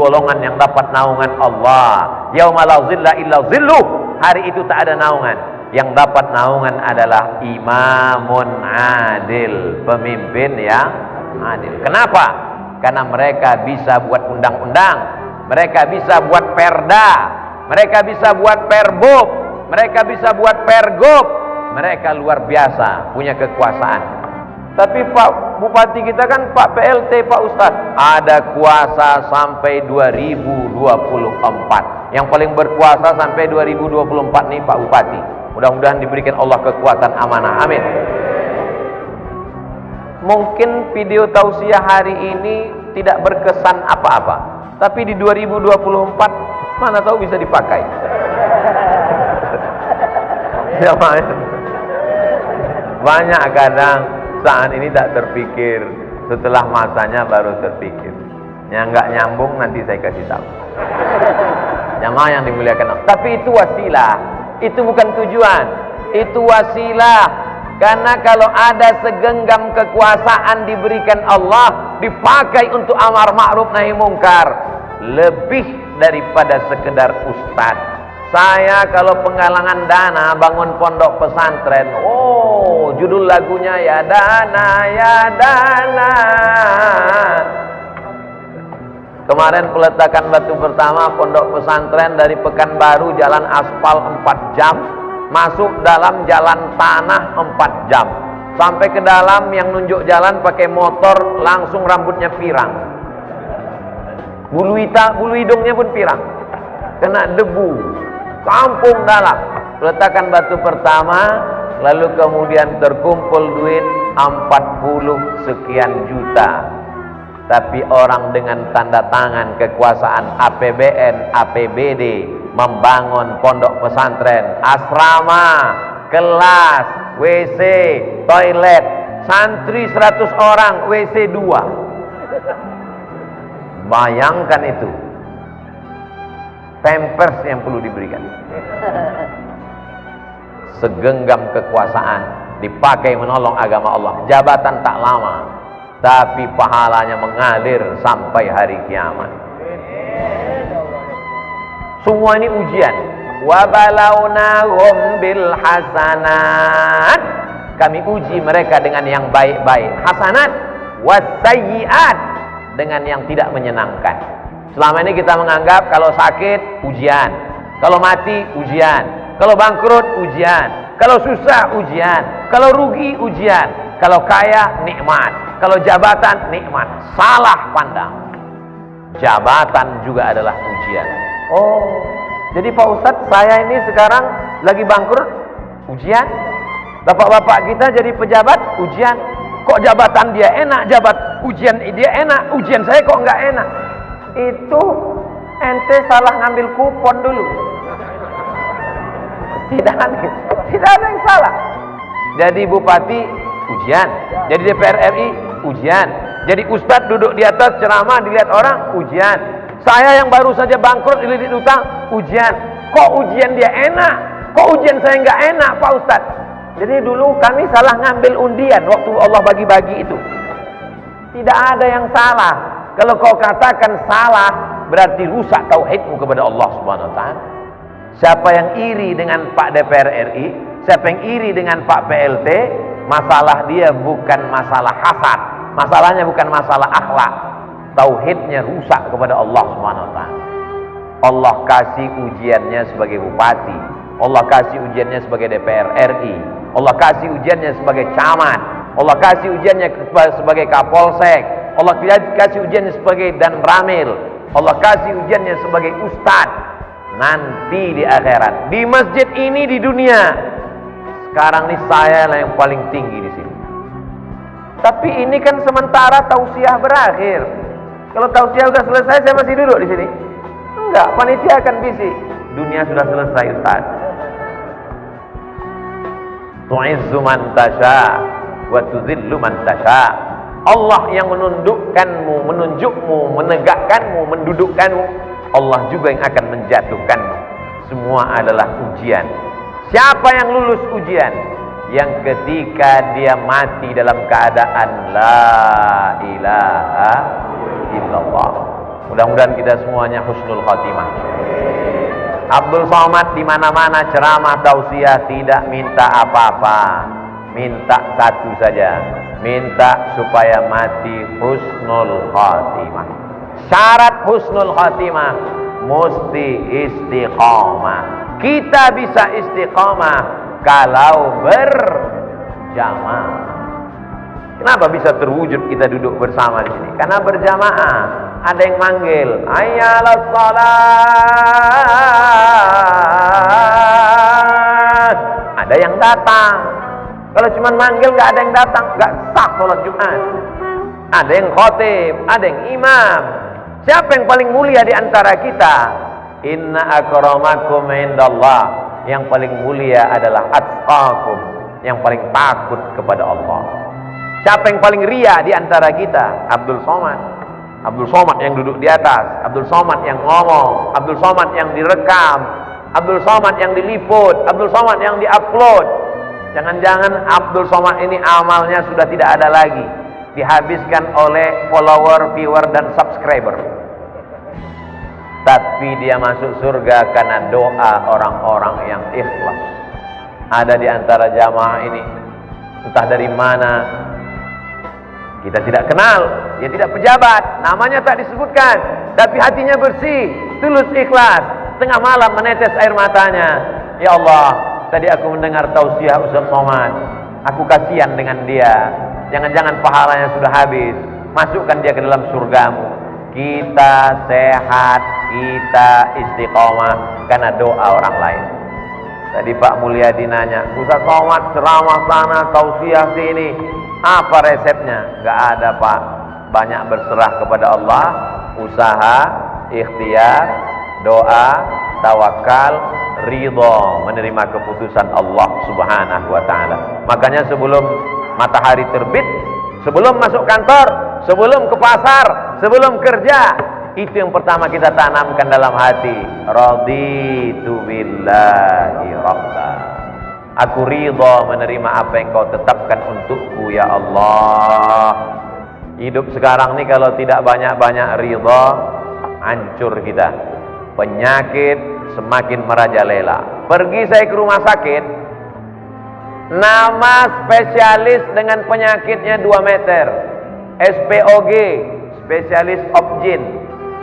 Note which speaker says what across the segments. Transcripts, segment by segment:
Speaker 1: golongan yang dapat naungan Allah. Yauma la zilla illa zilluh. Hari itu tak ada naungan. Yang dapat naungan adalah imamun adil, pemimpin yang adil. Kenapa? Karena mereka bisa buat undang-undang, mereka bisa buat perda, mereka bisa buat perbub, mereka bisa buat pergub. Mereka luar biasa, punya kekuasaan. Tapi Pak Bupati kita kan, Pak PLT, Pak Ustadz, ada kuasa sampai 2024. Yang paling berkuasa sampai 2024 nih Pak Bupati. Mudah-mudahan diberikan Allah kekuatan amanah. Amin. Mungkin video tausiah hari ini tidak berkesan apa-apa, tapi di 2024 mana tahu bisa dipakai. Ya, banyak kadang saat ini tak terpikir, setelah masanya baru terpikir. Yang nggak nyambung nanti saya kasih tahu. Jamaah yang dimuliakan Allah. Tapi itu wasilah. Itu bukan tujuan, itu wasilah. Karena kalau ada segenggam kekuasaan diberikan Allah, dipakai untuk amar ma'ruf nahi mungkar, lebih daripada sekedar ustaz. Saya kalau penggalangan dana bangun pondok pesantren, oh judul lagunya ya dana ya dana. Kemarin peletakan batu pertama pondok pesantren dari Pekanbaru, jalan aspal 4 jam, masuk dalam jalan tanah 4 jam, sampai ke dalam yang nunjuk jalan pakai motor langsung rambutnya pirang, bulu hidungnya pun pirang, kena debu, kampung dalam. Peletakan batu pertama, lalu kemudian terkumpul duit 40 sekian juta. Tapi orang dengan tanda tangan kekuasaan APBN, APBD membangun pondok pesantren, asrama, kelas, WC, toilet, santri 100 orang, WC 2. Bayangkan itu. Pampers yang perlu diberikan. Segenggam kekuasaan dipakai menolong agama Allah. Jabatan tak lama, tapi pahalanya mengalir sampai hari kiamat. Semua ini ujian. Wa balawnahum bil hasanat. Kami uji mereka dengan yang baik-baik. Hasanat wasayyiat, dengan yang tidak menyenangkan. Selama ini kita menganggap kalau sakit ujian, kalau mati ujian, kalau bangkrut ujian, kalau susah ujian, kalau rugi ujian, kalau kaya nikmat, kalau jabatan nikmat. Salah pandang. Jabatan juga adalah ujian. Oh, jadi Pak Ustadz, saya ini sekarang lagi bangkrut, ujian. Bapak-bapak kita jadi pejabat, ujian. Kok jabatan dia enak, ujian dia enak, ujian saya kok nggak enak. Itu ente salah ngambil kupon dulu. Tidak ada yang salah. Jadi bupati ujian, jadi DPR RI ujian, jadi ustadz duduk di atas ceramah dilihat orang ujian. Saya yang baru saja bangkrut dililit utang ujian. Kok ujian dia enak, kok ujian saya nggak enak Pak Ustadz? Jadi dulu kami salah ngambil undian waktu Allah bagi-bagi itu. Tidak ada yang salah. Kalau kau katakan salah, berarti rusak tauhidmu kepada Allah Subhanahu wa taala. Siapa yang iri dengan Pak DPR RI, siapa yang iri dengan Pak PLT, masalah dia bukan masalah hasad, masalahnya bukan masalah akhlak. Tauhidnya rusak kepada Allah Subhanahu wa taala. Allah kasih ujiannya sebagai bupati, Allah kasih ujiannya sebagai DPR RI, Allah kasih ujiannya sebagai camat, Allah kasih ujiannya sebagai kapolsek, Allah kasih ujiannya sebagai danramil, Allah kasih ujiannya sebagai ustadz. Nanti di akhirat, di masjid ini di dunia, sekarang ini saya lah yang paling tinggi di sini. Tapi ini kan sementara tausiah berakhir. Kalau tausiah sudah selesai, saya masih duduk di sini? Enggak, panitia akan bisik. Dunia sudah selesai, Ustaz. Tu'izzu man tasha wa tuzillu man tasha. Allah yang menundukkanmu, menunjukmu, menegakkanmu, mendudukkanmu. Allah juga yang akan menjatuhkanmu. Semua adalah ujian. Siapa yang lulus ujian? Yang ketika dia mati dalam keadaan la ilaha illallah. Mudah-mudahan kita semuanya husnul khatimah. Abdul Somad di mana-mana ceramah tausiah tidak minta apa-apa, minta satu saja, minta supaya mati husnul khatimah. Syarat husnul khatimah mesti istiqamah. Kita bisa istiqamah kalau berjamaah. Kenapa bisa terwujud kita duduk bersama di sini? Karena berjamaah. Ada yang manggil, hayyalas salat. Ada yang datang. Kalau cuma manggil nggak ada yang datang, nggak sah sholat Jumat. Ada yang khotib, ada yang imam. Siapa yang paling mulia di antara kita? Inna akramakum indallah. Yang paling mulia adalah atqakum, yang paling takut kepada Allah. Siapa yang paling ria di antara kita? Abdul Somad. Abdul Somad yang duduk di atas, Abdul Somad yang ngomong, Abdul Somad yang direkam, Abdul Somad yang diliput, Abdul Somad yang diupload. Jangan-jangan Abdul Somad ini amalnya sudah tidak ada lagi, dihabiskan oleh follower, viewer, dan subscriber. Tapi dia masuk surga karena doa orang-orang yang ikhlas. Ada di antara jamaah ini, entah dari mana, kita tidak kenal, dia tidak pejabat, namanya tak disebutkan, tapi hatinya bersih, tulus ikhlas. Tengah malam menetes air matanya, ya Allah, tadi aku mendengar tausiah Ustaz Somad, aku kasihan dengan dia, jangan-jangan pahalanya sudah habis, masukkan dia ke dalam surgamu. Kita sehat, kita istiqomah karena doa orang lain. Tadi Pak Mulyadi nanya, Ustaz Somad ceramah sana, tausiah sini, apa resepnya? Gak ada Pak, banyak berserah kepada Allah, usaha, ikhtiar, doa, tawakal, ridho, menerima keputusan Allah Subhanahu wa ta'ala. Makanya sebelum matahari terbit, sebelum masuk kantor, sebelum ke pasar, sebelum kerja, itu yang pertama kita tanamkan dalam hati, raditu billahi rabba. Aku ridha menerima apa yang kau tetapkan untukku ya Allah. Hidup sekarang ini kalau tidak banyak-banyak ridha, hancur kita. Penyakit semakin merajalela. Pergi saya ke rumah sakit, nama spesialis dengan penyakitnya 2 meter. SPOG, spesialis objin.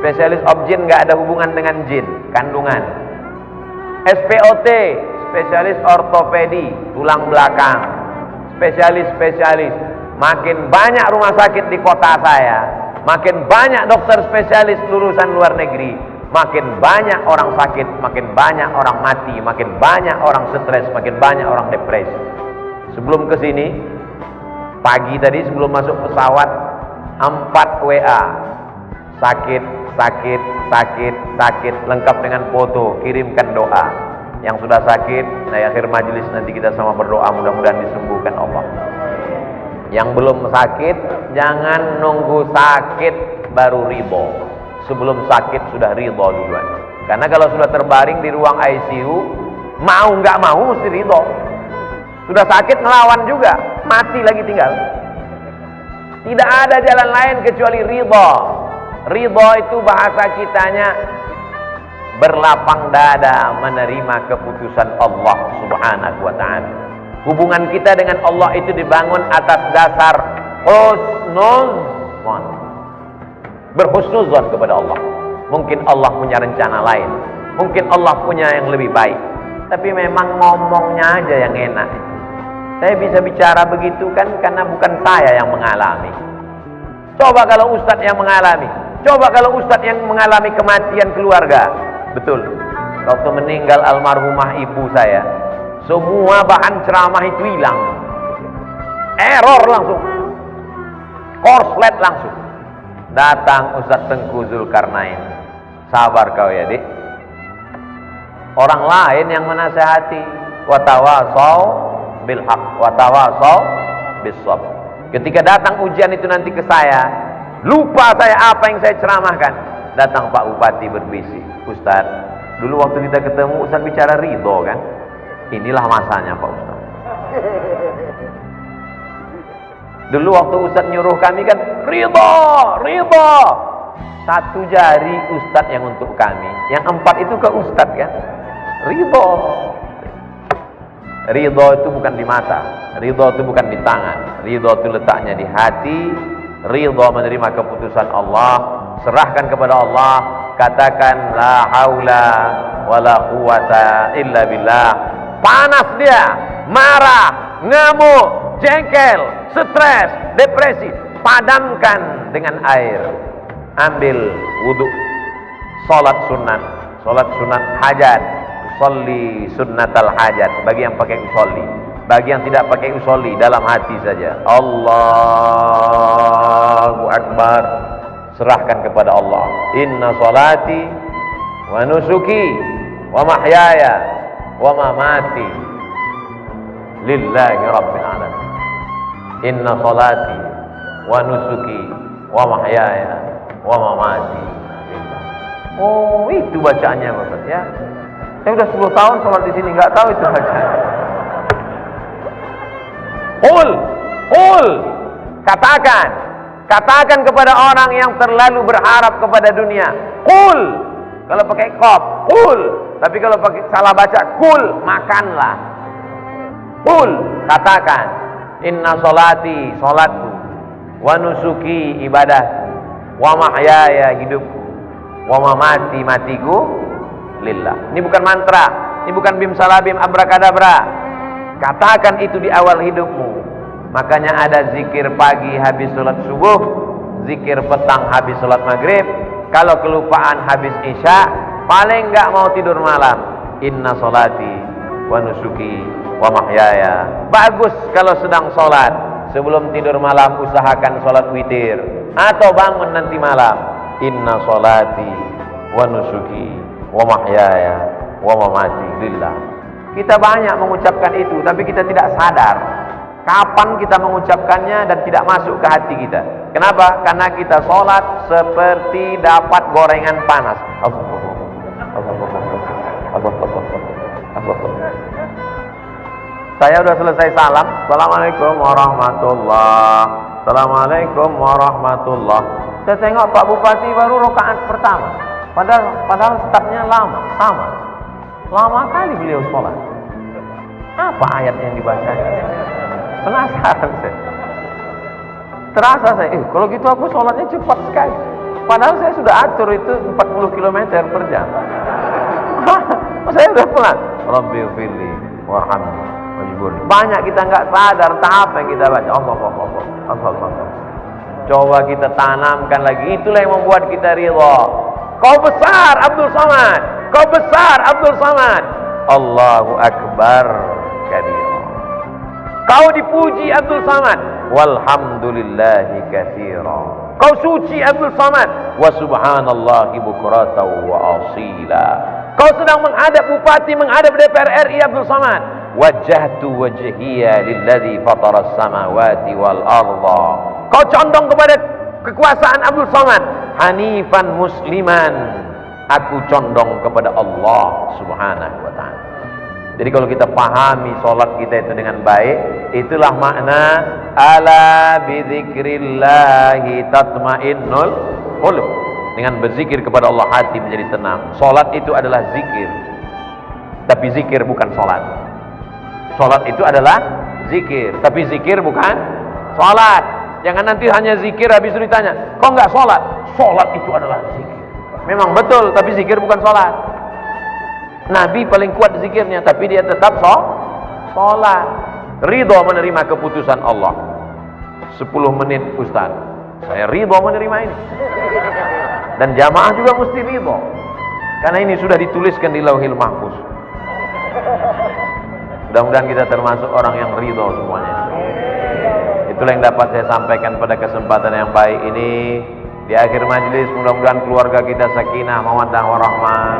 Speaker 1: Spesialis objin nggak ada hubungan dengan jin, kandungan. SPOT, spesialis ortopedi, tulang belakang. Spesialis. Makin banyak rumah sakit di kota saya, makin banyak dokter spesialis lulusan luar negeri, makin banyak orang sakit, makin banyak orang mati, makin banyak orang stres, makin banyak orang depresi. Sebelum ke sini, pagi tadi sebelum masuk pesawat, 4 WA. Sakit, lengkap dengan foto, kirimkan doa. Yang sudah sakit, di akhir majelis nanti kita sama berdoa, mudah-mudahan disembuhkan Allah. Yang belum sakit, jangan nunggu sakit baru ridho. Sebelum sakit sudah ridho duluan. Karena kalau sudah terbaring di ruang ICU, mau nggak mau mesti ridho. Sudah sakit ngelawan juga, mati lagi tinggal. Tidak ada jalan lain kecuali ridho. Ridho itu bahasa kitanya berlapang dada menerima keputusan Allah Subhanahu wa ta'ala. Hubungan kita dengan Allah itu dibangun atas dasar husnuzon. Berhusnuzon kepada Allah. Mungkin Allah punya rencana lain, mungkin Allah punya yang lebih baik, tapi memang ngomongnya aja yang enak. Saya bisa bicara begitu kan karena bukan saya yang mengalami. Coba kalau ustadz yang mengalami, coba kalau ustadz yang mengalami kematian keluarga. Betul, waktu meninggal almarhumah ibu saya, semua bahan ceramah itu hilang. Error langsung, korslet langsung. Datang Ustadz Tengku Zulkarnain, sabar kau ya dik. Orang lain yang menasehati, watawasau bil haq, watawasau bis sabr. Ketika datang ujian itu nanti ke saya, lupa saya apa yang saya ceramahkan. Datang Pak Bupati berbisik, Ustadz, dulu waktu kita ketemu Ustadz bicara ridho kan? Inilah masanya Pak Ustadz. Dulu waktu Ustadz nyuruh kami kan ridho. Satu jari ustadz yang untuk kami, yang 4 itu ke ustadz kan. Ridho. Ridho itu bukan di mata, ridho itu bukan di tangan, ridho itu letaknya di hati. Ridho menerima keputusan Allah, serahkan kepada Allah, katakan la haula wala quwata illa billah. Panas dia, marah, ngamuk, jengkel, stres, depresi, padamkan dengan air. Ambil wudu, salat sunat hajat, usolli sunnatal hajat. Bagi yang pakai usolli, bagi yang tidak pakai usolli, dalam hati saja. Allahu Akbar. Serahkan kepada Allah. Inna salati wa nusuki wa mahyaya wa mamati lillahi rabbil alamin. Inna salati wa nusuki wa mahyaya wa mamati. Oh, itu bacaannya Bapak ya. Saya udah 10 tahun sholat di sini, nggak tahu itu bacaan. Qul, katakan kepada orang yang terlalu berharap kepada dunia. Qul, kalau pakai qaf, qul. Tapi kalau pakai salah baca, qul, makanlah. Qul, katakan, inna sholati, sholatku, wa nusuki, ibadahku, wa mahyaya, hidupku, wa mamati, matiku, lillah. Ini bukan mantra, ini bukan bim salabim abrakadabra. Katakan itu di awal hidupmu. Makanya ada zikir pagi habis sholat subuh, zikir petang habis sholat maghrib. Kalau kelupaan habis isya, paling enggak mau tidur malam, inna sholati wa nusuki wa mahyaya. Bagus kalau sedang sholat, sebelum tidur malam usahakan sholat witir, atau bangun nanti malam, inna sholati wa nusuki wa mahyaya wa mamati lillah. Kita banyak mengucapkan itu, tapi kita tidak sadar kapan kita mengucapkannya dan tidak masuk ke hati kita. Kenapa? Karena kita sholat seperti dapat gorengan panas. Saya sudah selesai salam. Assalamualaikum warahmatullah. Assalamualaikum warahmatullah. Saya tengok Pak Bupati baru rakaat pertama. Padahal startnya lama, sama. Lama kali beliau sholat. Apa ayat yang dibacanya? Penasaran saya. Terasa saya, kalau gitu aku sholatnya cepat sekali. Padahal saya sudah atur itu 40 km per jam. Saya sudah pelan. Rabbi firli warhamni wajburni. Banyak kita nggak sadar tahap yang kita baca. Allah. Coba kita tanamkan lagi. Itulah yang membuat kita ridha. Kau besar Abdul Samad. Kau besar Abdul Samad. Allahu Akbar kabir. Kau dipuji Abdul Samad. Walhamdulillahi katsira. Kau suci Abdul Samad. Wa subhanallahi bukratan wa asila. Kau sedang menghadap bupati, menghadap DPR RI Abdul Samad. Wajjahtu wajhiya lilladzi fataras samawati wal arda. Kau condong kepada kekuasaan Abdul Samad. Hanifan musliman. Aku condong kepada Allah Subhanahu wa ta'ala. Jadi kalau kita pahami sholat kita itu dengan baik, itulah makna ala bidzikrillahi tatmainnul qulub. Dengan berzikir kepada Allah hati menjadi tenang. Sholat itu adalah zikir, tapi zikir bukan sholat. Sholat itu adalah zikir, tapi zikir bukan sholat. Jangan nanti hanya zikir habis itu ditanya, kok nggak sholat? Sholat itu adalah zikir. Memang betul, tapi zikir bukan sholat. Nabi paling kuat zikirnya, tapi dia tetap sholat. Ridho menerima keputusan Allah. 10 menit Ustaz, saya ridho menerima ini. Dan jamaah juga mesti ridho, karena ini sudah dituliskan di Lauhil Mahfuz. Mudah-mudahan kita termasuk orang yang ridho semuanya. Itulah yang dapat saya sampaikan pada kesempatan yang baik ini. Di akhir majlis, mudah-mudahan keluarga kita sakinah, mawaddah warahmah.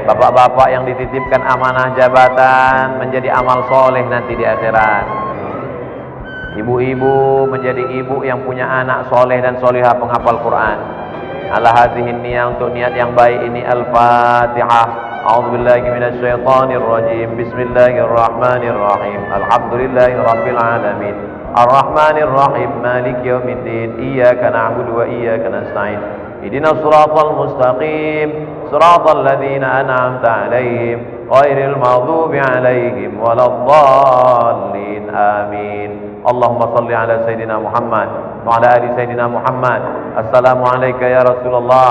Speaker 1: Bapak-bapak yang dititipkan amanah jabatan menjadi amal soleh nanti di akhirat. Ibu-ibu menjadi ibu yang punya anak soleh dan solihah penghafal Quran. Ala hadhihi niyah, untuk niat yang baik ini. Al-Fatihah. A'udzubillahi minasyaitonir rajim. Bismillahirrahmanirrahim. Alhamdulillahi rabbil alamin. Ar-Rahmanir Rahim. Maliki yaumiddin. Iyyaka na'budu wa iyyaka nasta'in. ihdinas siratal mustaqim, siratal ladzina an'amta 'alaihim ghairil maghdubi 'alaihim waladdallin. Amin. Allahumma salli ala Sayyidina Muhammad wa ala ali Sayyidina Muhammad. Assalamu alayka ya Rasulullah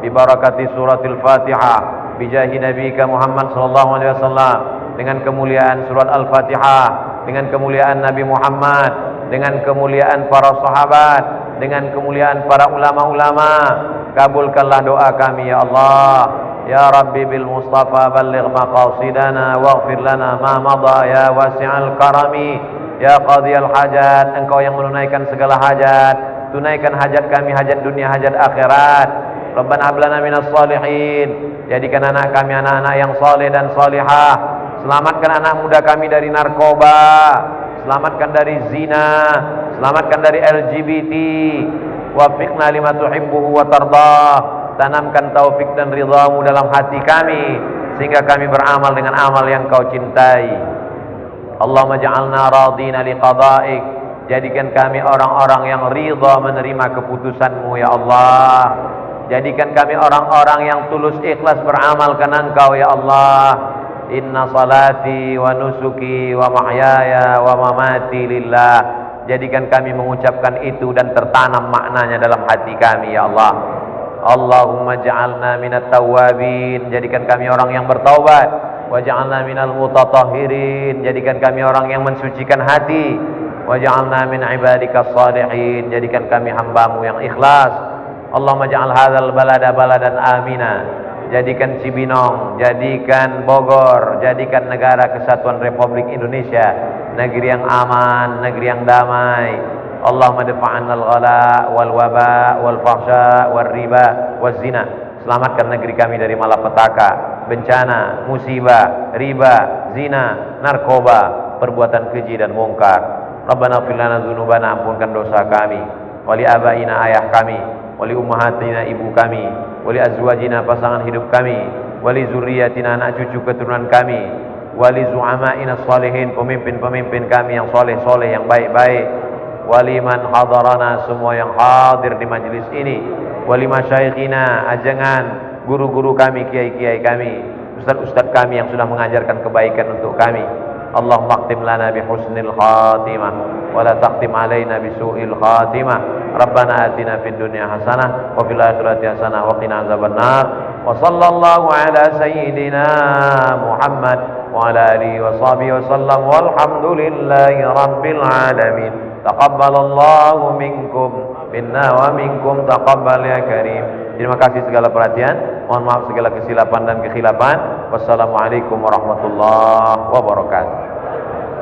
Speaker 1: bi barakati suratil Fatihah bi jahi nabiyika Muhammad sallallahu alaihi wasallam, dengan kemuliaan surat Al-Fatihah, dengan kemuliaan Nabi Muhammad, dengan kemuliaan para sahabat, dengan kemuliaan para ulama-ulama. Kabulkanlah doa kami ya Allah. Ya Rabbi bil Mustafa balligh maqasidana waghfir lana ma madha ya wasi'al karami. Ya qadiyal hajat, engkau yang menunaikan segala hajat, tunaikan hajat kami, hajat dunia, hajat akhirat. Rabbana hab lana minas salihin, jadikan anak kami anak-anak yang saleh dan salihah. Selamatkan anak muda kami dari narkoba, selamatkan dari zina, selamatkan dari LGBT. Wafiqna lima tuhibbuhu wa tardah, tanamkan taufik dan ridhamu dalam hati kami, sehingga kami beramal dengan amal yang kau cintai. Allahumma ja'alna radina liqada'ik, jadikan kami orang-orang yang ridha menerima keputusanmu ya Allah. Jadikan kami orang-orang yang tulus ikhlas beramal karena engkau ya Allah. Inna salati wa nusuki wa mahyaya wa mamati lillah. Jadikan kami mengucapkan itu dan tertanam maknanya dalam hati kami ya Allah. Allahumma ja'alna minat tawwabin, jadikan kami orang yang bertaubat. Waj'alna minal mutatahhirin, jadikan kami orang yang mensucikan hati. Waj'alna min ibadikas salihin, jadikan kami hambamu yang ikhlas. Allahumma ja'al hadzal balada baladan amina, jadikan Cibinong, jadikan Bogor, jadikan negara kesatuan Republik Indonesia negeri yang aman, negeri yang damai. Allahumma dafa'anna al-ghala wal waba wal fahsya wal riba wal zina. Selamatkan negeri kami dari malapetaka, bencana, musibah, riba, zina, narkoba, perbuatan keji dan mungkar. Rabbana ighfir lana dzunubana, ampunkan dosa kami, wali abaina, ayah kami, wali ummahatina, ibu kami, wali azwajina, pasangan hidup kami, wali zurriyatina, anak cucu keturunan kami, wali zu'amaina sholihin, pemimpin-pemimpin kami yang soleh-soleh, yang baik-baik, wali man hadarana, semua yang hadir di majelis ini, wali masyayikhina, ajangan guru-guru kami, kiai-kiai kami, ustaz-ustaz kami yang sudah mengajarkan kebaikan untuk kami. Allahumma khtim lana bi husnil khatimah wa la taqtim alaina bi su'il khatimah. Rabbana atina fid dunya hasanah wa fil akhirati hasanah wa qina azabannar. Wa sallallahu ala sayyidina Muhammad wa ala alihi wa sahbihi wa sallam walhamdulillahi rabbil alamin. Taqabbalallahu minkum minna wa minkum taqabbal ya karim. Terima kasih segala perhatian. Mohon maaf segala kesilapan dan kekhilapan. Wassalamualaikum warahmatullahi wabarakatuh.